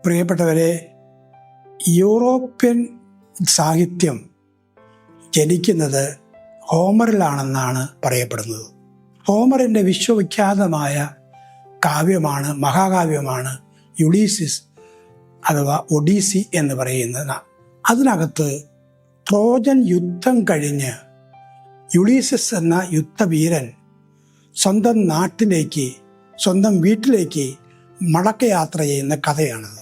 പ്രിയപ്പെട്ടവരെ, യൂറോപ്യൻ സാഹിത്യം ജനിക്കുന്നത് ഹോമറിലാണെന്നാണ് പറയപ്പെടുന്നത്. ഹോമറിൻ്റെ വിശ്വവിഖ്യാതമായ കാവ്യമാണ്, മഹാകാവ്യമാണ് യുളീസിസ് അഥവാ ഒഡീസി എന്ന് പറയുന്നത്. അതിനകത്ത് ട്രോജൻ യുദ്ധം കഴിഞ്ഞ് യുളീസിസ് എന്ന യുദ്ധവീരൻ സ്വന്തം നാട്ടിലേക്ക്, സ്വന്തം വീട്ടിലേക്ക് മടക്കയാത്ര ചെയ്യുന്ന കഥയാണത്.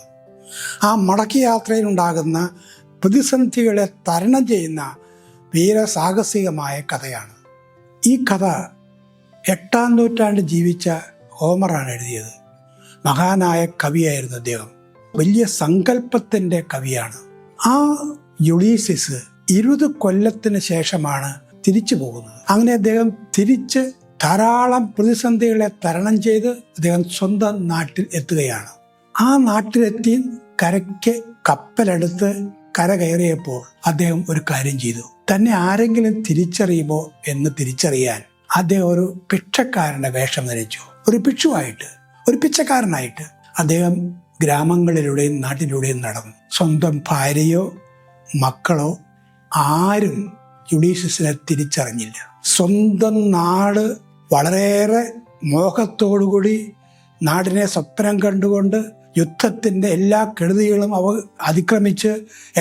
ആ മടക്കയാത്രയിലുണ്ടാകുന്ന പ്രതിസന്ധികളെ തരണം ചെയ്യുന്ന വീരസാഹസികമായ കഥയാണ്. ഈ കഥ 8-ാം നൂറ്റാണ്ട് ജീവിച്ച ഹോമറാണ് എഴുതിയത്. മഹാനായ കവിയായിരുന്നു അദ്ദേഹം. വലിയ സങ്കല്പത്തിൻ്റെ കവിയാണ്. ആ യുളീസിസ് 20 കൊല്ലത്തിന് ശേഷമാണ് തിരിച്ചു പോകുന്നത്. അങ്ങനെ അദ്ദേഹം തിരിച്ച് ധാരാളം പ്രതിസന്ധികളെ തരണം ചെയ്ത് അദ്ദേഹം സ്വന്തം നാട്ടിൽ എത്തുകയാണ്. ആ നാട്ടിലെത്തി കരയ്ക്ക് കപ്പലെടുത്ത് കര കയറിയപ്പോൾ അദ്ദേഹം ഒരു കാര്യം ചെയ്തു. തന്നെ ആരെങ്കിലും തിരിച്ചറിയുമോ എന്ന് തിരിച്ചറിയാൻ അദ്ദേഹം ഒരു ഭിക്ഷക്കാരൻ്റെ വേഷം ധരിച്ചു. ഒരു ഭിക്ഷുവായിട്ട്, ഒരു പിച്ചക്കാരനായിട്ട് അദ്ദേഹം ഗ്രാമങ്ങളിലൂടെയും നാട്ടിലൂടെയും നടന്നു. സ്വന്തം ഭാര്യയോ മക്കളോ ആരും യുളീസിസിനെ തിരിച്ചറിഞ്ഞില്ല. സ്വന്തം നാട് വളരെയേറെ മോഹത്തോടുകൂടി നാടിനെ സ്വപ്നം കണ്ടുകൊണ്ട് യുദ്ധത്തിൻ്റെ എല്ലാ കെടുതികളും അതിക്രമിച്ച്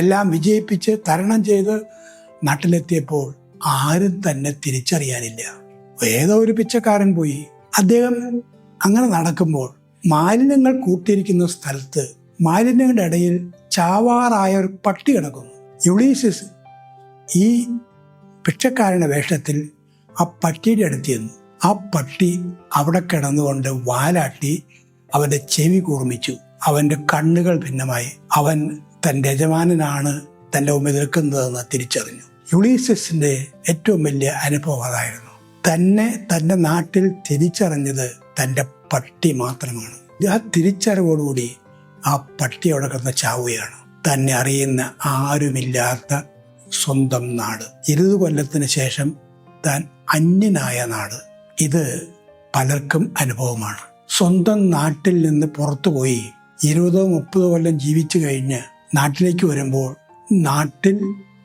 എല്ലാം വിജയിപ്പിച്ച് തരണം ചെയ്ത് നാട്ടിലെത്തിയപ്പോൾ ആരും തന്നെ തിരിച്ചറിയാനില്ല. ഏതോ ഒരു പിച്ചക്കാരൻ പോയി. അദ്ദേഹം അങ്ങനെ നടക്കുമ്പോൾ മാലിന്യങ്ങൾ കൂട്ടിയിരിക്കുന്ന സ്ഥലത്ത് മാലിന്യങ്ങളുടെ ഇടയിൽ ചാവാറായ ഒരു പട്ടി കിടക്കുന്നു. യുളീസിസ് ഈ ഭിക്ഷക്കാരൻ്റെ വേഷത്തിൽ ആ പട്ടിയുടെ അടുത്ത് ചെന്നു. ആ പട്ടി അവിടെ കിടന്നുകൊണ്ട് വാലാട്ടി അവൻ്റെ ചെവി കൂർമിച്ചു. അവൻ്റെ കണ്ണുകൾ ഭിന്നമായി. അവൻ തൻ്റെ യജമാനനാണ് തൻ്റെ മുമ്പിൽ നിൽക്കുന്നതെന്ന് തിരിച്ചറിഞ്ഞു. യുളീസിസിൻ്റെ ഏറ്റവും വലിയ അനുഭവം അതായിരുന്നു. തന്നെ തൻ്റെ നാട്ടിൽ തിരിച്ചറിഞ്ഞത് തൻ്റെ പട്ടി മാത്രമാണ്. ആ തിരിച്ചറിവോടുകൂടി ആ പട്ടി അവിടെ കിടന്ന് ചാവുകയാണ്. തന്നെ അറിയുന്ന ആരുമില്ലാത്ത സ്വന്തം നാട്, 20 കൊല്ലത്തിന് ശേഷം താൻ അന്യനായ നാട്. ഇത് പലർക്കും അനുഭവമാണ്. സ്വന്തം നാട്ടിൽ നിന്ന് പുറത്തുപോയി 20-30 കൊല്ലം ജീവിച്ചു കഴിഞ്ഞ് നാട്ടിലേക്ക് വരുമ്പോൾ നാട്ടിൽ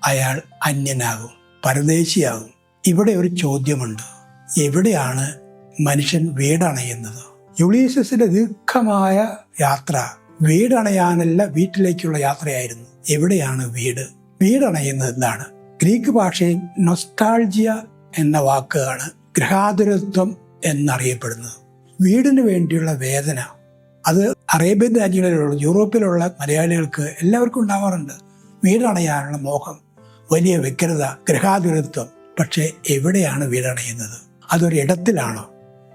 അയാൾ അന്യനാകും, പരദേശിയാകും. ഇവിടെ ഒരു ചോദ്യമുണ്ട്: എവിടെയാണ് മനുഷ്യൻ വീടണയുന്നത്? യുളീസിസിന്റെ ദീർഘമായ യാത്ര വീടണയാനല്ല, വീട്ടിലേക്കുള്ള യാത്രയായിരുന്നു. എവിടെയാണ് വീട്? വീടണയുന്നത് എന്താണ്? ഗ്രീക്ക് ഭാഷയിൽ നൊസ്റ്റാൾജിയ എന്ന വാക്കാണ് ഗൃഹാതുരത്വം എന്നറിയപ്പെടുന്നത്. വീടിന് വേണ്ടിയുള്ള വേദന. അത് അറേബ്യൻ രാജ്യങ്ങളിലുള്ള, യൂറോപ്പിലുള്ള മലയാളികൾക്ക് എല്ലാവർക്കും ഉണ്ടാവാറുണ്ട്. വീടണയാനുള്ള മോഹം, വലിയ വ്യഗ്രത, ഗൃഹാതുരത്വം. പക്ഷേ എവിടെയാണ് വീടണയുന്നത്? അതൊരു ഇടത്തിലാണോ?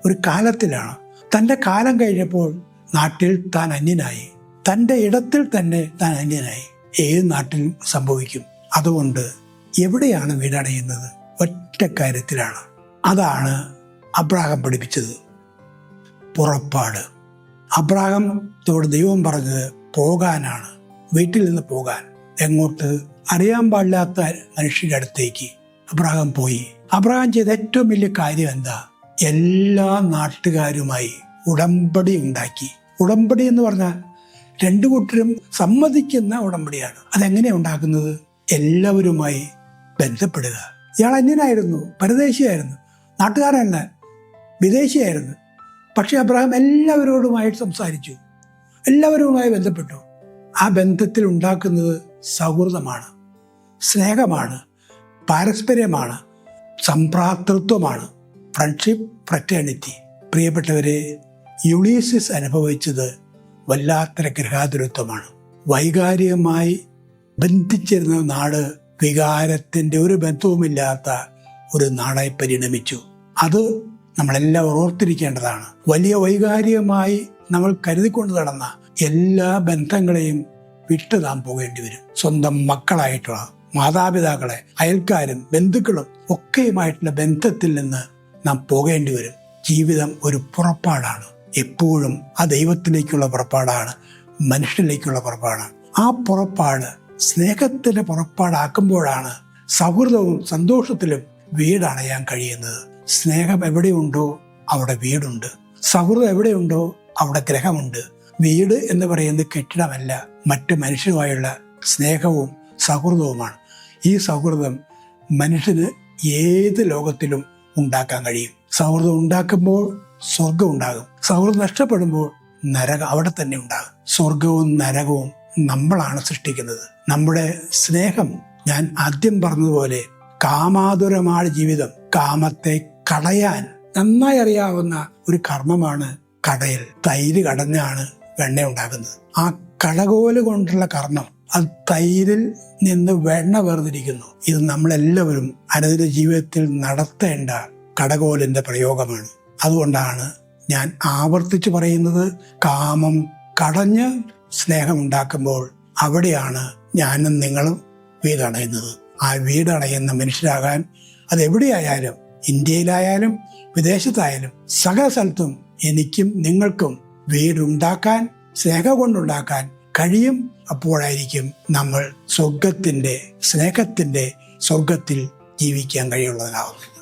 ഒരു കാലത്തിലാണോ? തൻ്റെ കാലം കഴിഞ്ഞപ്പോൾ നാട്ടിൽ താൻ അന്യനായി. തൻ്റെ ഇടത്തിൽ തന്നെ താൻ അന്യനായി. ഏത് നാട്ടിൽ സംഭവിക്കും. അതുകൊണ്ട് എവിടെയാണ് വീടണയുന്നത്? ഒറ്റ കാര്യത്തിലാണ്. അതാണ് അബ്രാഹാം പഠിപ്പിച്ചത്: പുറപ്പാട്. അബ്രാഹാമത്തോട് ദൈവം പറഞ്ഞത് പോകാനാണ്, വീട്ടിൽ നിന്ന് പോകാൻ. എങ്ങോട്ട്? അറിയാൻ പാടില്ലാത്ത മനുഷ്യരുടെ അടുത്തേക്ക് അബ്രാഹാം പോയി. അബ്രാഹാം ചെയ്ത ഏറ്റവും വലിയ കാര്യം എന്താ? എല്ലാ നാട്ടുകാരുമായി ഉടമ്പടി ഉണ്ടാക്കി. ഉടമ്പടി എന്ന് പറഞ്ഞാൽ 2 കൂട്ടരും സമ്മതിക്കുന്ന ഉടമ്പടിയാണ്. അതെങ്ങനെയാണ് ഉണ്ടാക്കുന്നത്? എല്ലാവരുമായി ബന്ധപ്പെടുക. ഇയാൾ അന്യനായിരുന്നു, പരദേശിയായിരുന്നു, നാട്ടുകാരല്ല, വിദേശിയായിരുന്നു. പക്ഷെ അബ്രാഹാം എല്ലാവരോടുമായിട്ട് സംസാരിച്ചു, എല്ലാവരുമായി ബന്ധപ്പെട്ടു. ആ ബന്ധത്തിൽ ഉണ്ടാക്കുന്നത് സൗഹൃദമാണ്, സ്നേഹമാണ്, പാരസ്പര്യമാണ്, സംഭ്രാതൃത്വമാണ്, ഫ്രണ്ട്ഷിപ്പ്, ഫ്രറ്റേണിറ്റി. പ്രിയപ്പെട്ടവരെ, യുളീസിസ് അനുഭവിച്ചത് വല്ലാത്തൊരു ഗൃഹാതുരത്വമാണ്. വൈകാരികമായി ബന്ധിച്ചിരുന്ന നാട് വികാരത്തിൻ്റെ ഒരു ബന്ധവുമില്ലാത്ത ഒരു നാടായി പരിണമിച്ചു. അത് നമ്മളെല്ലാം ഓർത്തിരിക്കേണ്ടതാണ്. വലിയ വൈകാരികമായി നമ്മൾ കരുതിക്കൊണ്ട് നടന്ന എല്ലാ ബന്ധങ്ങളെയും വിട്ടു നാം പോകേണ്ടി വരും. സ്വന്തം മക്കളായിട്ടുള്ള, മാതാപിതാക്കളെ, അയൽക്കാരും ബന്ധുക്കളും ഒക്കെയുമായിട്ടുള്ള ബന്ധത്തിൽ നിന്ന് നാം പോകേണ്ടി വരും. ജീവിതം ഒരു പുറപ്പാടാണ്. എപ്പോഴും ആ ദൈവത്തിലേക്കുള്ള പുറപ്പാടാണ്, മനുഷ്യനിലേക്കുള്ള പുറപ്പാടാണ്. ആ പുറപ്പാട് സ്നേഹത്തിന്റെ പുറപ്പാടാക്കുമ്പോഴാണ് സൗഹൃദവും സന്തോഷത്തിലും വീടണയാൻ കഴിയുന്നത്. സ്നേഹം എവിടെയുണ്ടോ അവിടെ വീടുണ്ട്. സൗഹൃദം എവിടെയുണ്ടോ അവിടെ ഗ്രഹമുണ്ട്. വീട് എന്ന് പറയുന്നത് കെട്ടിടമല്ല, മറ്റു മനുഷ്യരുമായുള്ള സ്നേഹവും സൗഹൃദവുമാണ്. ഈ സൗഹൃദം മനുഷ്യന് ഏത് ലോകത്തിലും ഉണ്ടാക്കാൻ കഴിയും. സൗഹൃദം ഉണ്ടാക്കുമ്പോൾ സ്വർഗം ഉണ്ടാകും, സൗഹൃദം നഷ്ടപ്പെടുമ്പോൾ നരകം അവിടെ തന്നെ ഉണ്ടാകും. സ്വർഗവും നരകവും നമ്മളാണ് സൃഷ്ടിക്കുന്നത്. നമ്മുടെ സ്നേഹം, ഞാൻ ആദ്യം പറഞ്ഞതുപോലെ, കാമാതുരമായ ജീവിതം, കാമത്തെ കടയാൻ നന്നായി അറിയാവുന്ന ഒരു കർമ്മമാണ് കടയൽ. തൈര് കടഞ്ഞാണ് വെണ്ണ ഉണ്ടാക്കുന്നത്. ആ കടകോല് കൊണ്ടുള്ള കർമ്മം, അത് തൈരിൽ നിന്ന് വെണ്ണ വേർതിരിക്കുന്നു. ഇത് നമ്മളെല്ലാവരും അനുദിന ജീവിതത്തിൽ നടത്തേണ്ട കടകോലിന്റെ പ്രയോഗമാണ്. അതുകൊണ്ടാണ് ഞാൻ ആവർത്തിച്ച് പറയുന്നത്, കാമം കടഞ്ഞ് സ്നേഹമുണ്ടാക്കുമ്പോൾ അവിടെയാണ് ഞാനും നിങ്ങളും വീടണയുന്നത്. ആ വീടണയുന്ന മനുഷ്യരാകാൻ, അതെവിടെയായാലും, ഇന്ത്യയിലായാലും വിദേശത്തായാലും സകല സ്ഥലത്തും എനിക്കും നിങ്ങൾക്കും വീടുണ്ടാക്കാൻ, സ്നേഹം കൊണ്ടുണ്ടാക്കാൻ കഴിയും. അപ്പോഴായിരിക്കും നമ്മൾ സ്വർഗത്തിന്റെ, സ്നേഹത്തിന്റെ സ്വർഗത്തിൽ ജീവിക്കാൻ കഴിയുള്ളതാകും.